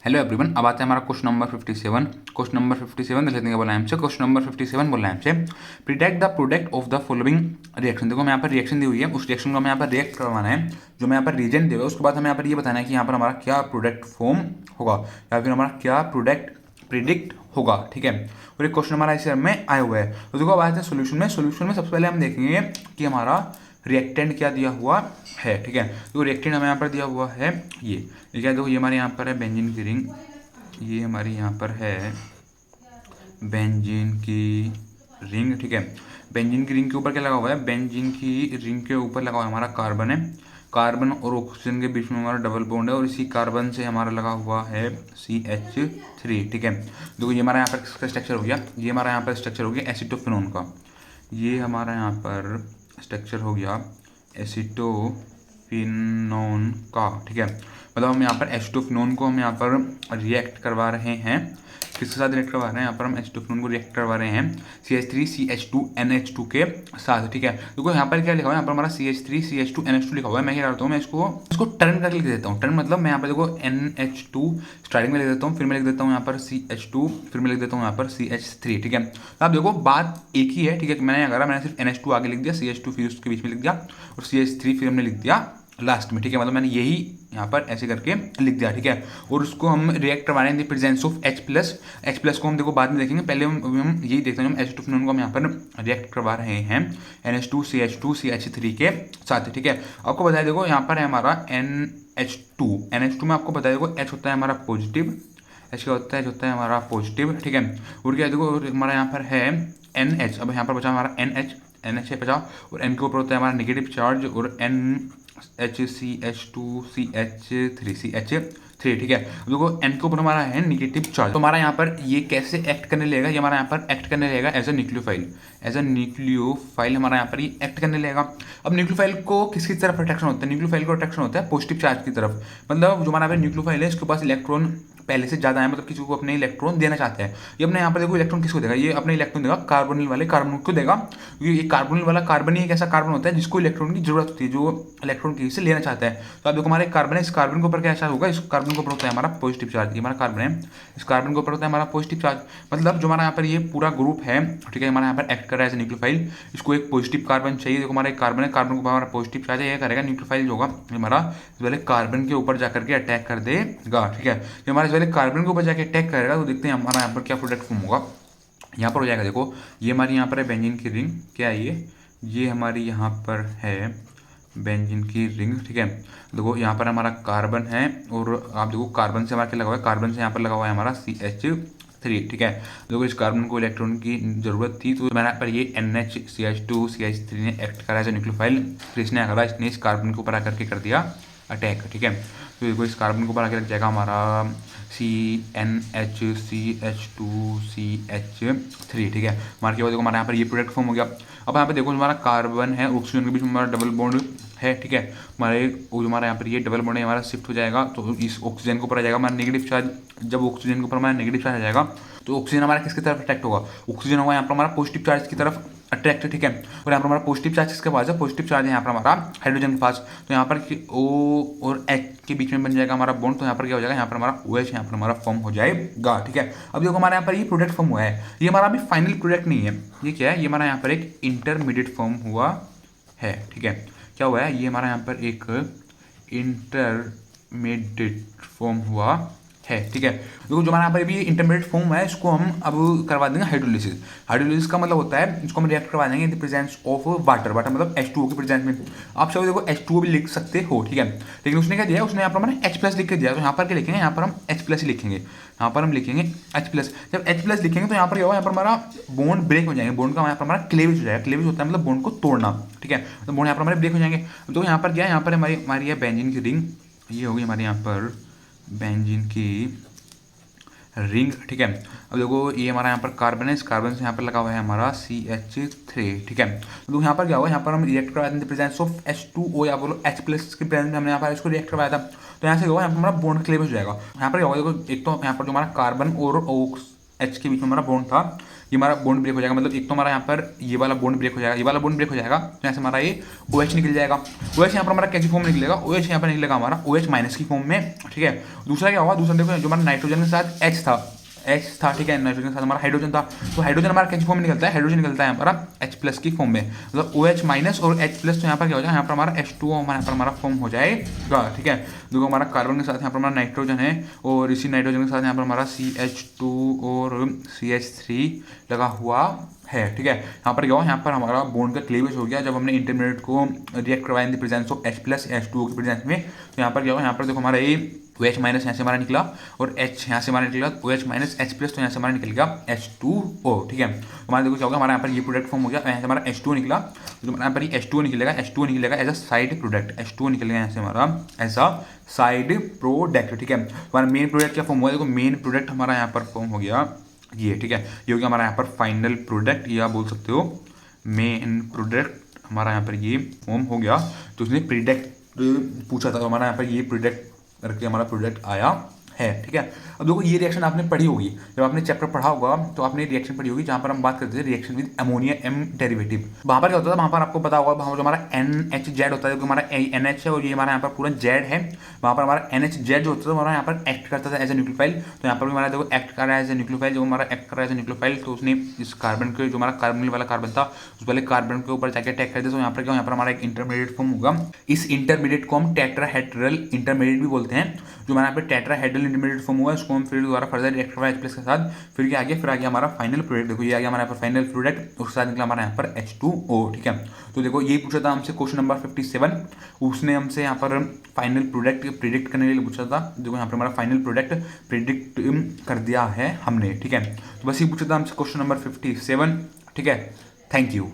Hello everyone, अब आते हैं हमारा क्वेश्चन नंबर 57। क्वेश्चन नंबर 57 देख लेते हैं क्या बोला है हमसे। क्वेश्चन नंबर 57 बोला है हमसे, predict the product of the following reaction. देखो, हमें यहाँ पर रिएक्शन दी हुई है, उस रिएक्शन को हमें यहाँ पर रिएक्ट करवाना है, जो हमें यहाँ पर रीजन दिया हुआ है। उसके बाद हमें यहाँ पर ये बताना है कि यहाँ पर हमारा क्या प्रोडक्ट फॉर्म होगा या फिर हमारा क्या प्रोडक्ट प्रिडिक्ट होगा। ठीक है, और एक क्वेश्चन हमारा इस में आया हुआ है। तो देखो, अब आते हैं सोल्यूशन में सबसे पहले हम देखेंगे कि हमारा रिएक्टेंट क्या दिया हुआ है। ठीक है, तो रिएक्टेंट हमें यहाँ पर दिया हुआ है ये क्या, देखो ये हमारे यहाँ पर है बेंजीन की रिंग, ये हमारी यहाँ पर है बेंजीन की रिंग। ठीक है, बेंजीन की रिंग के ऊपर क्या लगा हुआ है, बेंजीन की रिंग के ऊपर लगा हुआ है हमारा कार्बन है। कार्बन और ऑक्सीजन के बीच में हमारा डबल बॉन्ड है और इसी कार्बन से हमारा लगा हुआ है CH3। ठीक है, देखो ये हमारा यहाँ पर किसका स्ट्रक्चर हो गया, ये हमारा यहाँ पर स्ट्रक्चर हो गया एसिटोफिनोन का। ये हमारा यहाँ पर स्ट्रक्चर हो गया एसिटोफिनोन का। ठीक है, मतलब हम यहाँ पर एसिटोफिनोन को हम यहाँ पर रिएक्ट करवा रहे हैं, किसके साथ रिएक्ट करवा रहे हैं, यहाँ पर हम एसिटोफिनोन को रिएक्ट करवा रहे हैं CH3CH2NH2 के साथ। ठीक है, देखो यहाँ पर क्या लिखा हुआ है, यहाँ पर हमारा CH3CH2NH2 लिखा हुआ है। मैं क्या करता हूँ, मैं इसको टर्न करके लिख देता हूँ। टर्न मतलब मैं यहाँ पर देखो NH2 स्टार्टिंग में लिख देता हूँ, फिर मैं लिख देता हूँ यहाँ पर CH2, फिर मैं लिख देता हूँ यहाँ पर CH3। ठीक है, तो आप देखो बात एक ही है। ठीक है, मैंने क्या करा, मैंने सिर्फ NH2 आगे लिख दिया, CH2 फिर उसके बीच में लिख दिया और CH3 फिर हमने लिख दिया लास्ट में। ठीक है, मतलब मैंने यही यहाँ पर ऐसे करके लिख दिया। ठीक है, और उसको हम रिएक्ट करवा रहे हैं in the presence of H+ को हम देखो बाद में देखेंगे, पहले हम यही देखते हैं, हम एसिटोफिनोन को हम यहाँ पर रिएक्ट करवा रहे हैं NH2 CH2 CH3 के साथ। ठीक है, आपको बताया देखो यहाँ पर है हमारा NH2 में आपको बताया देखो H होता है हमारा पॉजिटिव, H क्या होता है, होता है हमारा पॉजिटिव। ठीक है, और क्या देखो हमारा यहाँ पर है NH, अब यहाँ पर बचा हमारा NH है बचा, और N के ऊपर होता है हमारा नेगेटिव चार्ज और CH2CH3। ठीक है, देखो N के ऊपर हमारा है नेगेटिव चार्ज, तो हमारा यहाँ पर ये कैसे एक्ट करने लगेगा, ये हमारा यहाँ पर एक्ट करने लगेगा एज अ न्यूक्लियोफाइल हमारा यहाँ पर ये एक्ट करने लगेगा। अब न्यूक्लियोफाइल को किसकी तरफ अट्रैक्शन होता है, न्यूक्लियोफाइल को अट्रैक्शन होता है पॉजिटिव चार्ज की तरफ। मतलब जो हमारा न्यूक्लियोफाइल है इसके पास इलेक्ट्रॉन पहले से ज़्यादा है, मतलब किसी को अपने इलेक्ट्रॉन देना चाहते हैं। ये अपने यहाँ पर देखो इलेक्ट्रॉन किसको देगा, ये अपने इलेक्ट्रॉन देगा कार्बोनिल वाले कार्बन को देगा, क्योंकि ये कार्बोनिल वाला कार्बन ही एक ऐसा कार्बन होता है जिसको इलेक्ट्रॉन की जरूरत होती है, जो इलेक्ट्रॉन किसी से लेना चाहता है। तो आप देखो हमारे कार्बन है, इस कार्बन के ऊपर क्या चार्ज होगा, इस कार्बन के ऊपर होता है हमारा पॉजिटिव चार्ज। ये हमारा कार्बन है, इस कार्बन के ऊपर होता है हमारा पॉजिटिव चार्ज। मतलब जो हमारा यहाँ पर ये पूरा ग्रुप है, ठीक है, हमारा यहाँ पर एक्ट कर रहा है एज न्यूक्लियोफाइल, इसको एक पॉजिटिव कार्बन चाहिए। देखो हमारा एक कार्बन है, कार्बन के ऊपर हमारा पॉजिटिव चार्ज है, ये करेगा न्यूक्लियोफाइल जो होगा हमारा पहले कार्बन के ऊपर जाकर के अटैक कर देगा। ठीक है, ये हमारे पहले कार्बन के ऊपर जाकर अटैक करेगा, तो देखते हैं हमारा यहाँ पर क्या प्रोडक्ट फॉर्म होगा। यहाँ पर हो जाएगा, देखो ये हमारी यहाँ पर है बेंजीन की रिंग, क्या है ये हमारी यहाँ पर है बेंजीन की रिंग। ठीक है, देखो यहाँ पर हमारा कार्बन है, और आप देखो कार्बन से हमारा क्या लगा हुआ है, कार्बन से यहाँ पर लगा हुआ है हमारा CH3। ठीक है, देखो इस कार्बन को इलेक्ट्रॉन की जरूरत थी, तो मैंने यहाँ पर ये NH CH2 ने एक्ट करा एज न्यूक्लियोफाइल, फिर इसने करा, इसने इस कार्बन के ऊपर आकर के कर दिया अटैक। ठीक है, तो देखो इस कार्बन के ऊपर आकर लग जाएगा हमारा CnH2CH2CH3। ठीक है, हमारे के बाद देखो हमारे यहाँ पर ये प्रोडक्ट फॉर्म हो गया। अब यहाँ पे देखो हमारा कार्बन है, ऑक्सीजन के बीच में हमारा डबल बॉन्ड है। ठीक है, हमारा यहाँ पर ये डबल बॉन्ड है, हमारा शिफ्ट हो जाएगा, तो इस ऑक्सीजन के ऊपर आ जाएगा हमारा नेगेटिव चार्ज। जब ऑक्सीजन के ऊपर हमारा नेगेटिव चार्ज आ जाएगा, तो ऑक्सीजन हमारा किसकी तरफ अट्रैक्ट होगा, ऑक्सीजन होगा यहाँ पर हमारा पॉजिटिव चार्ज की तरफ अट्रैक्ट। ठीक है, और यहाँ पर हमारा पॉजिटिव चार्ज किसके पास है, पॉजिटिव चार्ज है यहाँ पर हमारा हाइड्रोजन के पास, तो यहाँ पर O और H के बीच में बन जाएगा हमारा बॉन्ड, तो यहाँ पर क्या हो जाएगा, यहाँ पर हमारा OH यहाँ पर हमारा फॉर्म हो जाएगा। ठीक है, अब देखो हमारे यहाँ पर ये प्रोडक्ट फॉर्म हुआ है, ये हमारा अभी फाइनल प्रोडक्ट नहीं है, ये क्या है, ये हमारा यहाँ पर एक इंटरमीडिएट फॉर्म हुआ है। ठीक है, क्या हुआ है, ये हमारा यहाँ पर एक इंटरमीडिएट फॉर्म हुआ है। ठीक है, देखो जो हमारा यहाँ पर भी इंटरमीडिएट फॉर्म है, इसको हम अब करवा देंगे हाइड्रोलिसिस। हाइड्रोलिसिस का मतलब होता है इसको हम रिएक्ट करवा देंगे in the presence of water मतलब H2O के प्रेजेंस में। आप सब देखो H2O भी लिख सकते हो। ठीक है, लेकिन उसने क्या दिया, उसने यहाँ पर हमारे H+ लिख के दिया, तो यहाँ पर क्या लिखेंगे, यहाँ पर हम H+ ही लिखेंगे, यहाँ पर हम लिखेंगे H+। जब H+ लिखेंगे तो यहाँ पर क्या होगा, यहाँ पर हमारा बॉन्ड ब्रेक हो जाएंगे, बॉन्ड का यहाँ पर हमारा क्लेवेज हो जाएगा। क्लेवेज होता है मतलब बॉन्ड को तोड़ना। ठीक है, तो बॉन्ड यहाँ पर हमारे ब्रेक हो जाएंगे। तो यहाँ पर क्या है, यहाँ पर हमारी है बेंजीन की रिंग, ये होगी हमारे यहाँ पर बेंजीन की रिंग। ठीक है, अब देखो ये हमारा यहाँ पर कार्बन है, इस कार्बन से यहाँ पर लगा हुआ है हमारा CH3। ठीक है, तो यहाँ पर क्या होगा, यहाँ पर हम रिएक्ट करवाया था प्रेजेंस ऑफ H2O या बोलो H+ के प्रेजेंस में हमने यहाँ पर इसको रिएक्ट करवाया था, तो यहाँ से होगा, यहाँ पर हमारा बॉन्ड क्लेवेज हो जाएगा। यहाँ पर क्या होगा, देखो एक तो यहाँ पर जो हमारा कार्बन और H के बीच में हमारा बॉन्ड था, ये हमारा बॉन्ड ब्रेक हो जाएगा, मतलब एक तो हमारा यहाँ पर ये वाला बॉन्ड ब्रेक हो जाएगा, ये वाला बॉन्ड ब्रेक हो जाएगा, तो यहाँ से हमारा ये OH निकल जाएगा। OH यहाँ पर हमारा कैसी फॉर्म निकलेगा, OH यहाँ पर निकलेगा हमारा OH माइनस की फॉर्म में, ठीक है। दूसरा क्या होगा, दूसरा देखो जो हमारा नाइट्रोजन के साथ H था, ठीक है, नाइट्रोजन के साथ हमारा हाइड्रोजन था, तो हाइड्रोजन हमारा कैसी फॉर्म में निकलता है, हाइड्रोजन निकलता है हमारा H प्लस की फॉर्म में, मतलब OH माइनस और H प्लस, तो यहाँ पर क्या हो जाएगा, यहाँ पर हमारा H2O यहाँ पर हमारा फॉर्म हो जाएगा, ठीक है। देखो हमारा कार्बन के साथ यहाँ पर हमारा नाइट्रोजन है और इसी नाइट्रोजन के साथ यहाँ पर हमारा CH2 और CH3 लगा हुआ है, ठीक है। यहाँ पर क्या हुआ, यहाँ पर हमारा बॉन्ड का क्लीवेज हो गया जब हमने इंटरमीडिएट को रिएक्ट करवाया in the presence of H plus H2O की प्रेजेंस में। तो यहाँ पर क्या हुआ, यहाँ पर देखो हमारा ये OH माइनस यहाँ से हमारा निकला और H यहाँ से हमारा निकला, OH माइनस H प्लस, तो यहाँ से हमारा निकल गया H2O, ठीक है। तो हमारा देखो क्या होगा, हमारा यहाँ पर ये प्रोडक्ट फॉर्म हो गया, यहाँ से हमारा H2O निकला, तो यहाँ पर ये H2O निकलेगा as a side product, H2O निकलेगा यहाँ से हमारा एज अ साइड प्रोडक्ट, ठीक है। हमारा मेन प्रोडक्ट क्या फॉर्म हुआ, देखो मेन प्रोडक्ट हमारा यहाँ पर फॉर्म हो गया ये, ठीक है। ये हो गया हमारा यहाँ पर फाइनल प्रोडक्ट, या बोल सकते हो मेन प्रोडक्ट हमारा यहाँ पर ये फॉर्म हो गया। तो उसने प्रोडक्ट पूछा था, तो हमारा यहाँ पर ये प्रोडक्ट करके हमारा प्रोडक्ट आया है, ठीक है। अब देखो ये रिएक्शन आपने पढ़ी होगी, जब आपने चैप्टर पढ़ा होगा तो आपने रिएक्शन पढ़ी होगी जहाँ पर हम बात करते थे reaction with ammonia M derivative. वहाँ पर क्या होता था, वहाँ पर आपको पता होगा, वहाँ जो हमारा NHZ होता है, जो हमारा NH है और ये हमारा यहाँ पर पूरा Z है, वहाँ पर हमारा NHZ जो होता था हमारा यहाँ पर एक्ट करता था एज ए न्यूक्लियोफाइल। तो यहाँ पर भी हमारा देखो एक्ट कर रहा है एज ए न्यूक्लियोफाइल, जो हमारा एक्ट कर रहा है एज ए न्यूक्लियोफाइल, तो उसने इस कार्बन के जो हमारा कार्बन वाला कार्बन था उस वाले कार्बन के ऊपर जाके अटैक कर दिया। तो यहाँ पर क्या, यहाँ पर हमारा एक इंटरमीडिएट फॉर्म होगा, इस इंटरमीडिएट को हम टेट्राहेड्रल इंटरमीडिएट भी बोलते हैं। जो हमारा यहाँ पे टेट्राहेड्रल इंटरमीडिएट फॉर्म हुआ, इसको हम फिर दोबारा फर्दर रिएक्ट करवाया H प्लस के साथ, फिर क्या आ गया, फिर आ गया हमारा फाइनल प्रोडक्ट। देखो ये आ गया हमारा यहाँ पर फाइनल प्रोडक्ट, उसके साथ निकला हमारा यहाँ पर H2O, ठीक है। तो देखो ये पूछा था हमसे क्वेश्चन नंबर 57, उसने हमसे यहाँ पर फाइनल प्रोडक्ट प्रिडिक्ट करने के लिए पूछा था। देखो यहाँ पर हमारा फाइनल प्रोडक्ट प्रिडिक्ट कर दिया है हमने, ठीक है। तो बस ये पूछा था हमसे क्वेश्चन नंबर 57, ठीक है। Thank you.